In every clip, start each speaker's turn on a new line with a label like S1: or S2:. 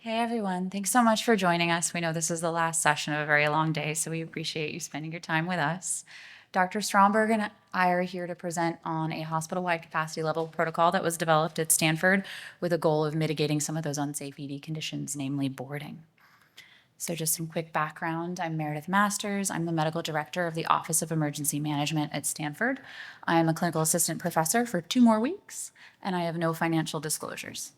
S1: Hey everyone, thanks so much for joining us. We know this is the last session of a very long day, so we appreciate you spending your time with us. Dr. Stromberg and I are here to present on a hospital-wide capacity level protocol that was developed at Stanford with a goal of mitigating some of those unsafe ED conditions, namely boarding. So just some quick background. I'm Meredith Masters. I'm the medical director of the Office of Emergency Management at Stanford. I am a clinical assistant professor for 2 more weeks, and I have no financial disclosures.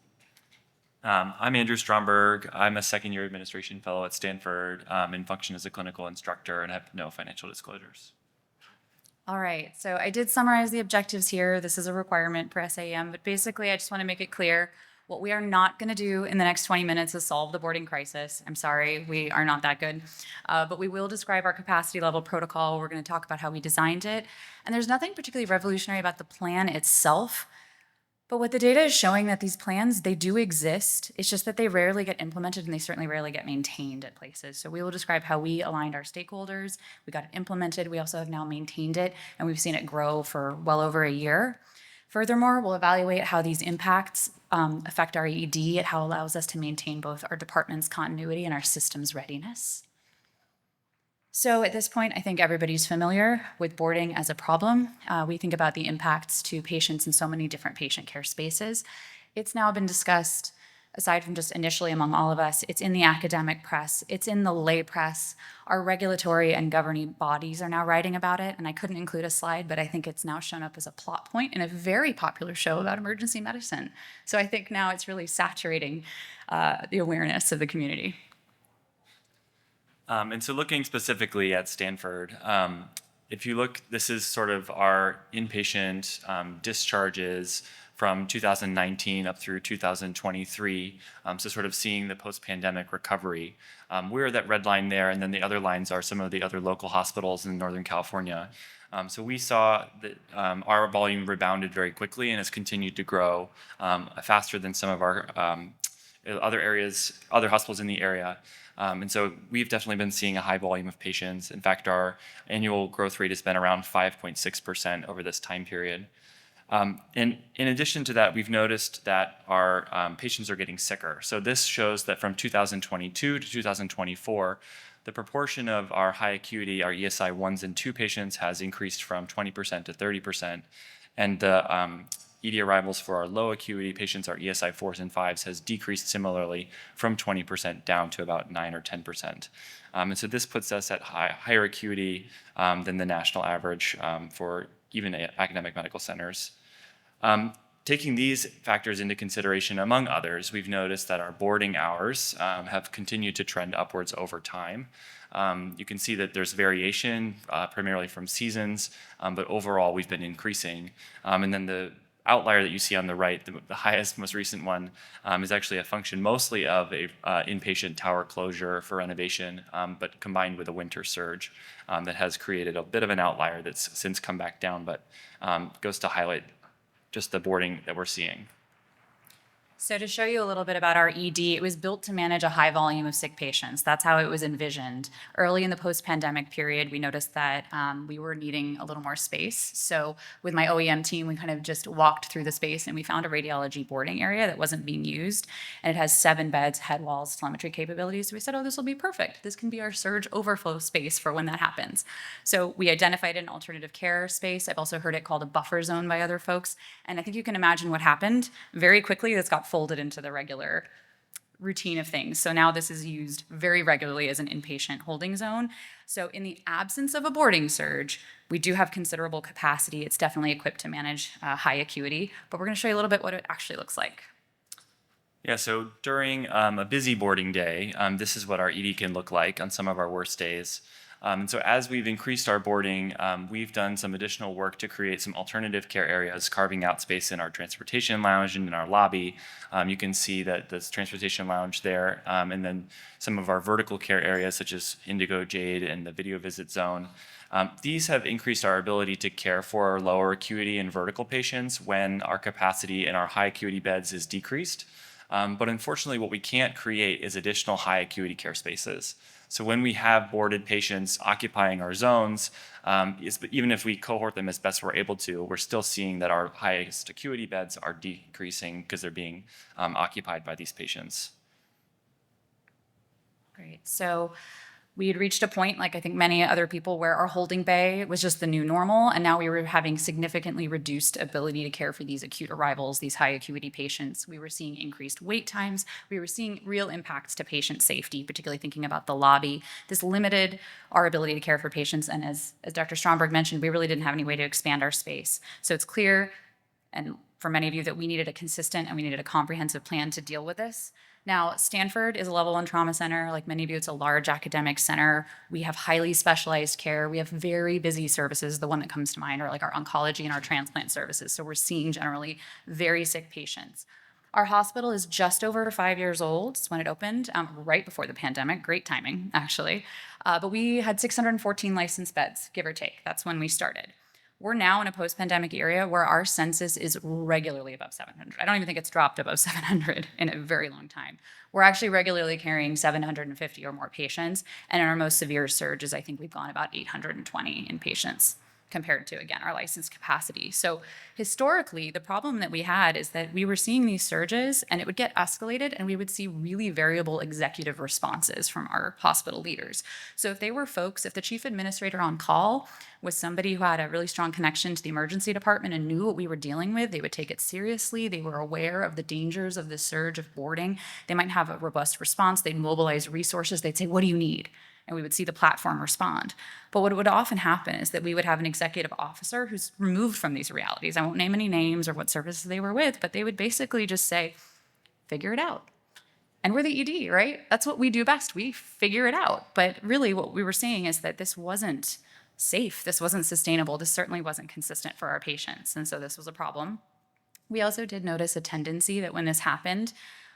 S2: I'm Andrew Stromberg. I'm a second-year administration fellow at Stanford and function as a clinical instructor and have no financial disclosures.
S1: All right, so I did summarize the objectives here. This is a requirement for SAEM, but basically I just want to make it clear what we are not going to do in the next 20 minutes is solve the boarding crisis. I'm sorry, we are not that good. But we will describe our capacity level protocol. We're going to talk about how we designed it. And there's nothing particularly revolutionary about the plan itself. But what the data is showing that these plans, they do exist. It's just that they rarely get implemented and they certainly rarely get maintained at places. So we will describe how we aligned our stakeholders. We got it implemented. We also have now maintained it, and we've seen it grow for well over a year. Furthermore, we'll evaluate how these impacts affect our ED and how it allows us to maintain both our department's continuity and our system's readiness. So at this point, I think everybody's familiar with boarding as a problem. We think about the impacts to patients in so many different patient care spaces. It's now been discussed, aside from just initially among all of us, it's in the academic press, it's in the lay press. Our regulatory and governing bodies are now writing about it, and I couldn't include a slide, but I think it's now shown up as a plot point in a very popular show about emergency medicine. So I think now it's really saturating the awareness of the community.
S2: And so looking specifically at Stanford, if you look, this is sort of our inpatient discharges from 2019 up through 2023, so sort of seeing the post-pandemic recovery. We're that red line there, and then the other lines are some of the other local hospitals in Northern California. So we saw that our volume rebounded very quickly and has continued to grow faster than some of our other hospitals in the area. And so we've definitely been seeing a high volume of patients. In fact, our annual growth rate has been around 5.6% over this time period. And in addition to that, we've noticed that our patients are getting sicker. So this shows that from 2022 to 2024, the proportion of our high acuity, our ESI 1s and 2 patients has increased from 20% to 30%. And the ED arrivals for our low acuity patients, our ESI 4s and 5s, has decreased similarly from 20% down to about 9 or 10%. And so this puts us at higher acuity than the national average for even academic medical centers. Taking these factors into consideration, among others, we've noticed that our boarding hours have continued to trend upwards over time. You can see that there's variation, primarily from seasons, but overall we've been increasing. And then the outlier that you see on the right, the highest, most recent one, is actually a function mostly of a inpatient tower closure for renovation, but combined with a winter surge that has created a bit of an outlier that's since come back down, but goes to highlight just the boarding that we're seeing.
S1: So to show you a little bit about our ED, it was built to manage a high volume of sick patients. That's how it was envisioned. Early in the post-pandemic period, we noticed that we were needing a little more space. So with my OEM team, we kind of just walked through the space and we found a radiology boarding area that wasn't being used. And it has 7 beds, head walls, telemetry capabilities. So we said, oh, this will be perfect. This can be our surge overflow space for when that happens. So we identified an alternative care space. I've also heard it called a buffer zone by other folks. And I think you can imagine what happened. Very quickly, this got folded into the regular routine of things. So now this is used very regularly as an inpatient holding zone. So in the absence of a boarding surge, we do have considerable capacity. It's definitely equipped to manage high acuity, but we're going to show you a little bit what it actually looks like.
S2: Yeah, so during a busy boarding day, this is what our ED can look like on some of our worst days. And so as we've increased our boarding, we've done some additional work to create some alternative care areas, carving out space in our transportation lounge and in our lobby. You can see that this transportation lounge there, and then some of our vertical care areas such as Indigo Jade and the video visit zone. These have increased our ability to care for our lower acuity and vertical patients when our capacity in our high acuity beds is decreased. But unfortunately, what we can't create is additional high acuity care spaces. So when we have boarded patients occupying our zones, even if we cohort them as best we're able to, we're still seeing that our highest acuity beds are decreasing because they're being occupied by these patients.
S1: Great. So we had reached a point, like I think many other people, where our holding bay was just the new normal. And now we were having significantly reduced ability to care for these acute arrivals, these high acuity patients. We were seeing increased wait times. We were seeing real impacts to patient safety, particularly thinking about the lobby. This limited our ability to care for patients. And as Dr. Stromberg mentioned, we really didn't have any way to expand our space. So it's clear, and for many of you, that we needed a consistent and we needed a comprehensive plan to deal with this. Now, Stanford is a level 1 trauma center. Like many of you, it's a large academic center. We have highly specialized care. We have very busy services. The one that comes to mind are like our oncology and our transplant services. So we're seeing generally very sick patients. Our hospital is just over 5 years old. It's when it opened, right before the pandemic. Great timing, actually. But we had 614 licensed beds, give or take. That's when we started. We're now in a post-pandemic area where our census is regularly above 700. I don't even think it's dropped above 700 in a very long time. We're actually regularly carrying 750 or more patients, and in our most severe surges, I think we've gone about 820 in patients compared to, again, our licensed capacity. So historically, the problem that we had is that we were seeing these surges and it would get escalated and we would see really variable executive responses from our hospital leaders. So if the chief administrator on call was somebody who had a really strong connection to the emergency department and knew what we were dealing with, they would take it seriously. They were aware of the dangers of the surge of boarding. They might have a robust response. They'd mobilize resources. They'd say, "What do you need?" And we would see the platform respond. But what would often happen is that we would have an executive officer who's removed from these realities. I won't name any names or what services they were with, but they would basically just say, "Figure it out." And we're the ED, right? That's what we do best. We figure it out. But really what we were seeing is that this wasn't safe. This wasn't sustainable. This certainly wasn't consistent for our patients. And so this was a problem. We also did notice a tendency that when this happened,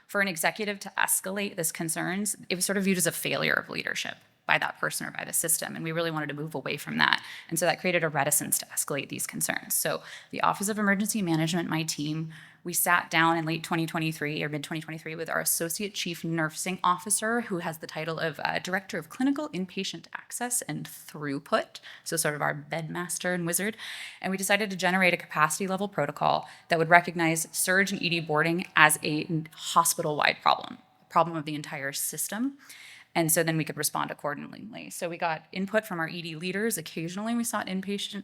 S1: for an executive to escalate this concerns, it was sort of viewed as a failure of leadership by that person or by the system. And we really wanted to move away from that. And so that created a reticence to escalate these concerns. So the Office of Emergency Management, my team, we sat down in late 2023 or mid 2023 with our Associate Chief Nursing Officer, who has the title of Director of Clinical Inpatient Access and Throughput, so sort of our bedmaster and wizard. And we decided to generate a capacity level protocol that would recognize surge and ED boarding as a hospital-wide problem, a problem of the entire system. And so then we could respond accordingly. So we got input from our ED leaders. Occasionally we sought inpatient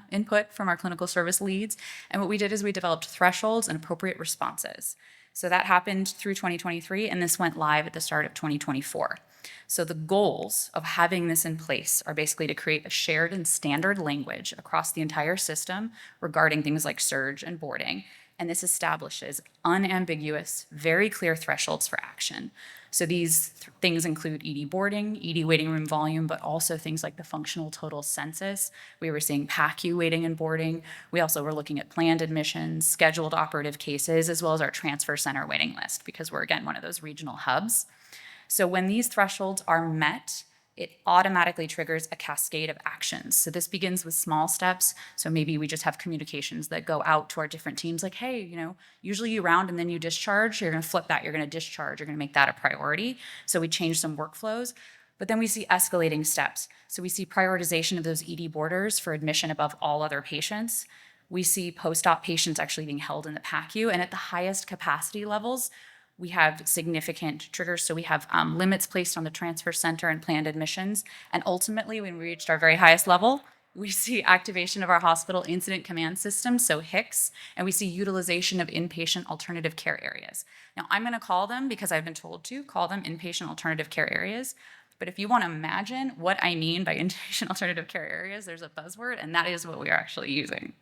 S1: input from our clinical service leads. And what we did is we developed thresholds and appropriate responses. So that happened through 2023, and this went live at the start of 2024. So the goals of having this in place are basically to create a shared and standard language across the entire system regarding things like surge and boarding. And this establishes unambiguous, very clear thresholds for action. So these things include ED boarding, ED waiting room volume, but also things like the functional total census. We were seeing PACU waiting and boarding. We also were looking at planned admissions, scheduled operative cases, as well as our transfer center waiting list, because we're, again, one of those regional hubs. So when these thresholds are met, it automatically triggers a cascade of actions. So this begins with small steps. So maybe we just have communications that go out to our different teams like, hey, usually you round and then you discharge. You're going to flip that. You're going to discharge. You're going to make that a priority. So we change some workflows. But then we see escalating steps. So we see prioritization of those ED boarders for admission above all other patients. We see post-op patients actually being held in the PACU. And at the highest capacity levels, we have significant triggers. So we have limits placed on the transfer center and planned admissions. And ultimately, when we reached our very highest level, we see activation of our hospital incident command system, so HICS, and we see utilization of inpatient alternative care areas. Now, I'm going to call them, because I've been told to, call them inpatient alternative care areas. But if you want to imagine what I mean by inpatient alternative care areas, there's a buzzword, and that is what we are actually using.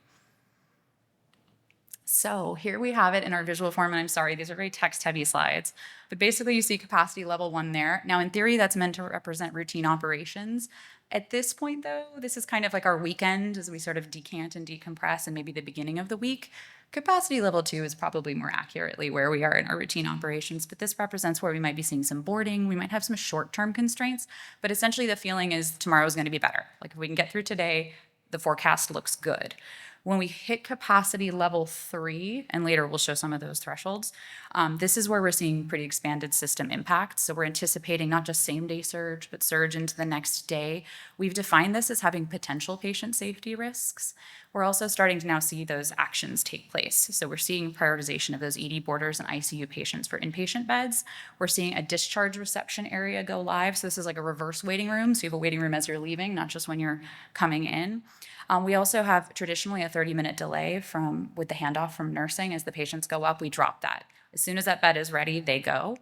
S1: So here we have it in our visual form, and I'm sorry, these are very text-heavy slides. But basically, you see capacity level 1 there. Now, in theory, that's meant to represent routine operations. At this point, though, this is kind of like our weekend as we sort of decant and decompress and maybe the beginning of the week. Capacity level 2 is probably more accurately where we are in our routine operations, but this represents where we might be seeing some boarding. We might have some short-term constraints, but essentially the feeling is tomorrow is going to be better. Like if we can get through today, the forecast looks good. When we hit capacity level 3, and later we'll show some of those thresholds, this is where we're seeing pretty expanded system impact. So we're anticipating not just same-day surge, but surge into the next day. We've defined this as having potential patient safety risks. We're also starting to now see those actions take place. So we're seeing prioritization of those ED boarders and ICU patients for inpatient beds. We're seeing a discharge reception area go live. So this is like a reverse waiting room. So you have a waiting room as you're leaving, not just when you're coming in. We also have traditionally a 30-minute delay with the handoff from nursing. As the patients go up, we drop that. As soon as that bed is ready, they go.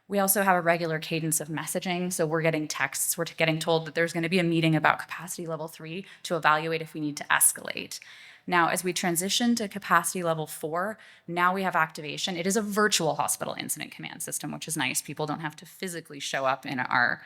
S1: We also have a regular cadence of messaging. So we're getting texts. We're getting told that there's going to be a meeting about capacity level 3 to evaluate if we need to escalate. Now, as we transition to capacity level 4, now we have activation. It is a virtual hospital incident command system, which is nice. People don't have to physically show up in our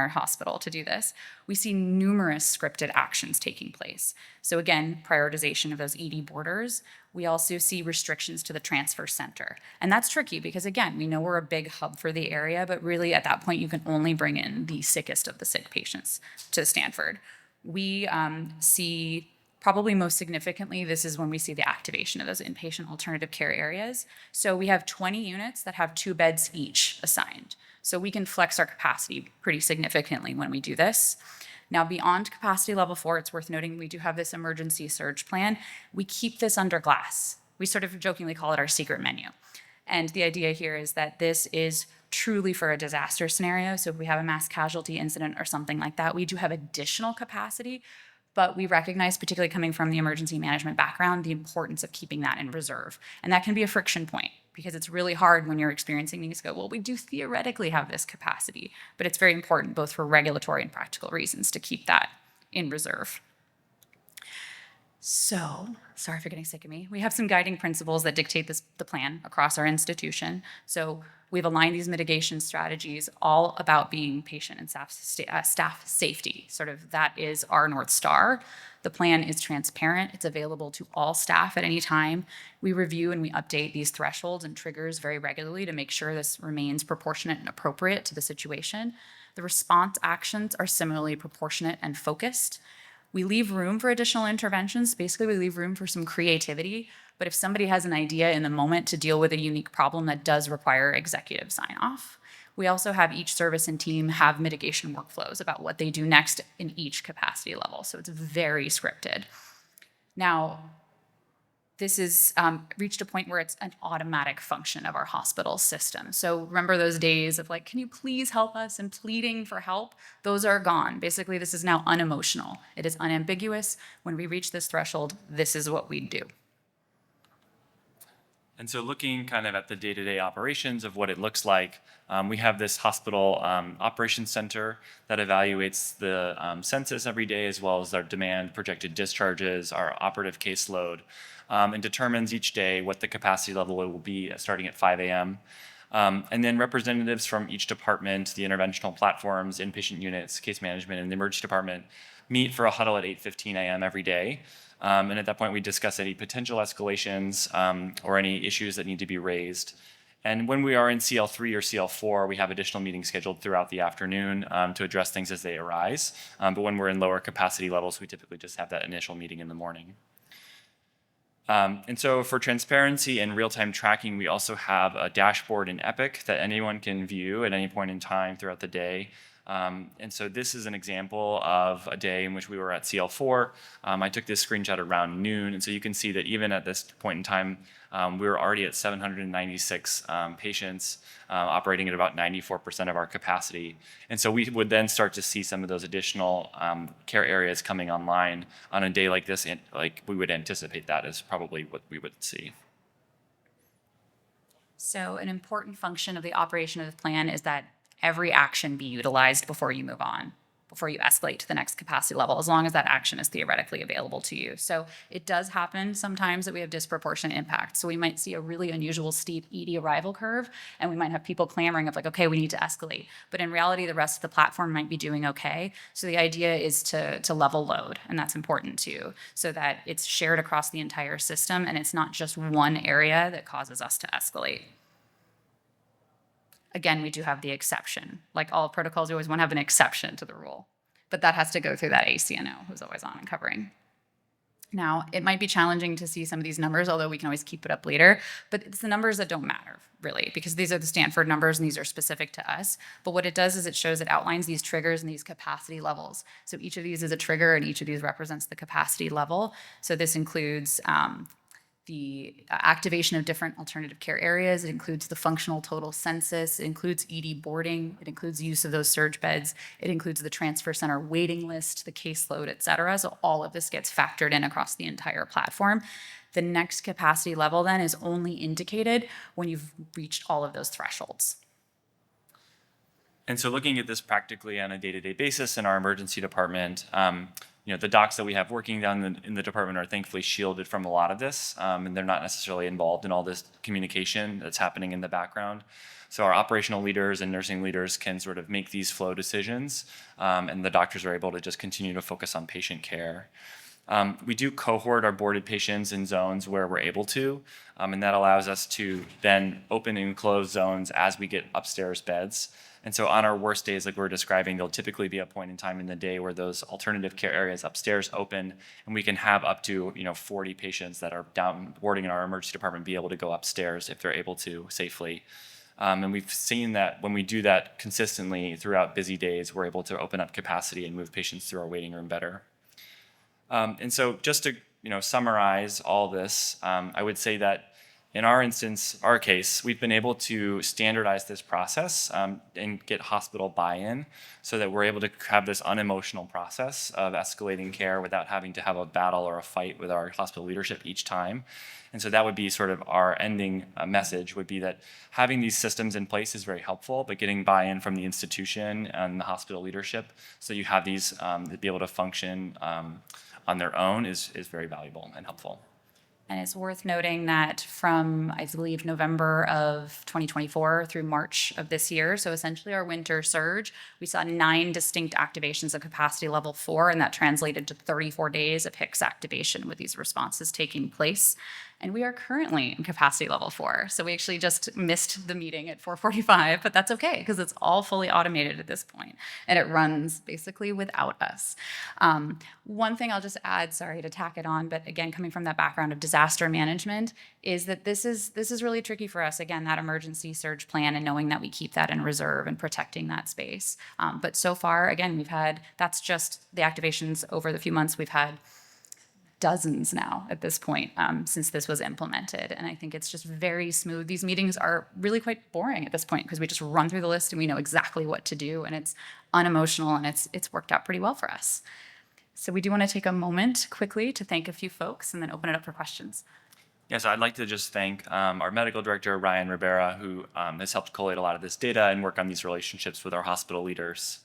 S1: hospital to do this. We see numerous scripted actions taking place. So again, prioritization of those ED borders. We also see restrictions to the transfer center. And that's tricky because again, we know we're a big hub for the area, but really at that point, you can only bring in the sickest of the sick patients to Stanford. We see probably most significantly, this is when we see the activation of those inpatient alternative care areas. So we have 20 units that have 2 beds each assigned. So we can flex our capacity pretty significantly when we do this. Now, beyond capacity level 4, it's worth noting we do have this emergency surge plan. We keep this under glass. We sort of jokingly call it our secret menu. And the idea here is that this is truly for a disaster scenario. So if we have a mass casualty incident or something like that, we do have additional capacity, but we recognize, particularly coming from the emergency management background, the importance of keeping that in reserve. And that can be a friction point because it's really hard when you're experiencing these to go, well, we do theoretically have this capacity, but it's very important both for regulatory and practical reasons to keep that in reserve. So, sorry for getting sick of me. We have some guiding principles that dictate the plan across our institution. So we've aligned these mitigation strategies all about being patient and staff safety. Sort of that is our North Star. The plan is transparent. It's available to all staff at any time. We review and we update these thresholds and triggers very regularly to make sure this remains proportionate and appropriate to the situation. The response actions are similarly proportionate and focused. We leave room for additional interventions. Basically, we leave room for some creativity. But if somebody has an idea in the moment to deal with a unique problem that does require executive sign-off, we also have each service and team have mitigation workflows about what they do next in each capacity level. So it's very scripted. Now, this is reached a point where it's an automatic function of our hospital system. So remember those days of like, can you please help us and pleading for help? Those are gone. Basically, this is now unemotional. It is unambiguous. When we reach this threshold, this is what we do.
S2: And so looking kind of at the day-to-day operations of what it looks like, we have this hospital operations center that evaluates the census every day, as well as our demand, projected discharges, our operative caseload, and determines each day what the capacity level will be starting at 5 a.m. And then representatives from each department, the interventional platforms, inpatient units, case management, and the emergency department meet for a huddle at 8:15 a.m. every day. And at that point, we discuss any potential escalations or any issues that need to be raised. And when we are in CL3 or CL4, we have additional meetings scheduled throughout the afternoon to address things as they arise. But when we're in lower capacity levels, we typically just have that initial meeting in the morning. And so for transparency and real-time tracking, we also have a dashboard in Epic that anyone can view at any point in time throughout the day. And so this is an example of a day in which we were at CL4. I took this screenshot around noon, and so you can see that even at this point in time, we were already at 796 patients, operating at about 94% of our capacity. And so we would then start to see some of those additional care areas coming online on a day like this, and like we would anticipate that is probably what we would see.
S1: So an important function of the operation of the plan is that every action be utilized before you move on, before you escalate to the next capacity level, as long as that action is theoretically available to you. So it does happen sometimes that we have disproportionate impact. So we might see a really unusual steep ED arrival curve, and we might have people clamoring of like, okay, we need to escalate. But in reality, the rest of the platform might be doing okay. So the idea is to level load, and that's important too, so that it's shared across the entire system, and it's not just one area that causes us to escalate. Again, we do have the exception. Like all protocols, you always want to have an exception to the rule. But that has to go through that ACNO who's always on and covering. Now, it might be challenging to see some of these numbers, although we can always keep it up later, but it's the numbers that don't matter, really, because these are the Stanford numbers and these are specific to us. But what it does is it outlines these triggers and these capacity levels. So each of these is a trigger and each of these represents the capacity level. So this includes the activation of different alternative care areas. It includes the functional total census. It includes ED boarding. It includes use of those surge beds. It includes the transfer center waiting list, the caseload, et cetera. So all of this gets factored in across the entire platform. The next capacity level then is only indicated when you've reached all of those thresholds.
S2: And so looking at this practically on a day-to-day basis in our emergency department, the docs that we have working down in the department are thankfully shielded from a lot of this, and they're not necessarily involved in all this communication that's happening in the background. So our operational leaders and nursing leaders can sort of make these flow decisions, and the doctors are able to just continue to focus on patient care. We do cohort our boarded patients in zones where we're able to, and that allows us to then open and close zones as we get upstairs beds. And so on our worst days, like we're describing, there'll typically be a point in time in the day where those alternative care areas upstairs open, and we can have up to 40 patients that are down boarding in our emergency department be able to go upstairs if they're able to safely. And we've seen that when we do that consistently throughout busy days, we're able to open up capacity and move patients through our waiting room better. And so just to summarize all this, I would say that in our instance, our case, we've been able to standardize this process and get hospital buy-in so that we're able to have this unemotional process of escalating care without having to have a battle or a fight with our hospital leadership each time. And so that would be sort of our ending message would be that having these systems in place is very helpful, but getting buy-in from the institution and the hospital leadership so you have these to be able to function on their own is very valuable and helpful.
S1: And it's worth noting that from, I believe, November of 2024 through March of this year, so essentially our winter surge, we saw 9 distinct activations of capacity level 4, and that translated to 34 days of HICS activation with these responses taking place. And we are currently in capacity level 4. So we actually just missed the meeting at 4:45, but that's okay because it's all fully automated at this point, and it runs basically without us. One thing I'll just add, sorry to tack it on, but again, coming from that background of disaster management, is that this is really tricky for us. Again, that emergency surge plan and knowing that we keep that in reserve and protecting that space. But so far, again, that's just the activations over the few months we've had. Dozens now at this point since this was implemented. And I think it's just very smooth. These meetings are really quite boring at this point because we just run through the list and we know exactly what to do, and it's unemotional, and it's worked out pretty well for us. So we do want to take a moment quickly to thank a few folks and then open it up for questions.
S2: Yes, I'd like to just thank our medical director, Ryan Rivera, who has helped collate a lot of this data and work on these relationships with our hospital leaders.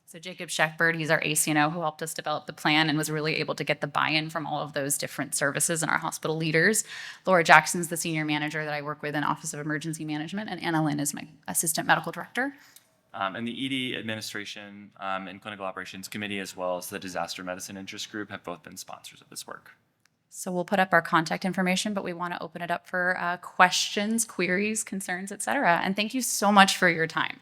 S1: So Jacob Sheckbird, he's our ACNO who helped us develop the plan and was really able to get the buy-in from all of those different services and our hospital leaders. Laura Jackson's the senior manager that I work with in Office of Emergency Management, and Anna Lynn is my assistant medical director.
S2: And the ED administration and clinical operations committee, as well as the disaster medicine interest group, have both been sponsors of this work.
S1: So we'll put up our contact information, but we want to open it up for questions, queries, concerns, et cetera. And thank you so much for your time.